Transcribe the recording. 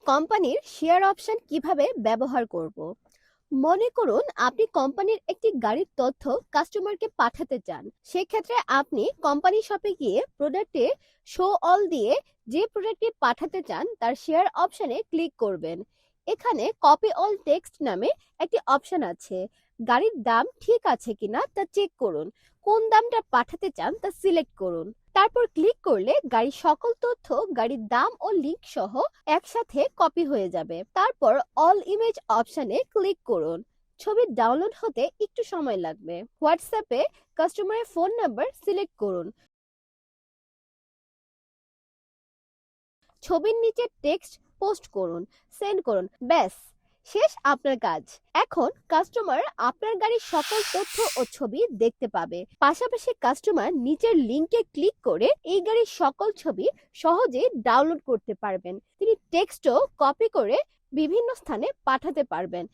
কোম্পানির share option কিভাবে ব্যবহার করব। মনে করুন আপনি কোম্পানির একটি গাড়ির তথ্য কাস্টমারকে পাঠাতে চান। সেক্ষেত্রে আপনি কোম্পানি শপে গিয়ে প্রোডাক্টে শো অল দিয়ে যে প্রোডাক্টটি পাঠাতে চান তার শেয়ার অপশনে ক্লিক করবেন। এখানে কপি অল টেক্সট নামে একটি অপশন আছে। গাড়ির দাম ঠিক আছে কিনা তা চেক করুন। কোন দামটা পাঠাতে চান তা সিলেক্ট করুন। তারপর ক্লিক করলে গাড়ির সকল তথ্য, গাড়ির দাম ও লিংক সহ একসাথে কপি হয়ে যাবে। তারপর অল ইমেজ অপশনে ক্লিক করুন। ছবি ডাউনলোড হতে একটু সময় লাগবে। হোয়াটসঅ্যাপে কাস্টমারের ফোন নাম্বার সিলেক্ট করুন। ছবির নিচে টেক্সট পোস্ট করুন, সেন্ড করুন। ব্যাস, শেষ আপনার কাজ। এখন কাস্টমার আপনার গাড়ির সকল তথ্য ও ছবি দেখতে পাবে। পাশাপাশি কাস্টমার নিচের লিংকে ক্লিক করে এই গাড়ির সকল ছবি সহজে ডাউনলোড করতে পারবেন। তিনি টেক্সটও কপি করে বিভিন্ন স্থানে পাঠাতে পারবেন।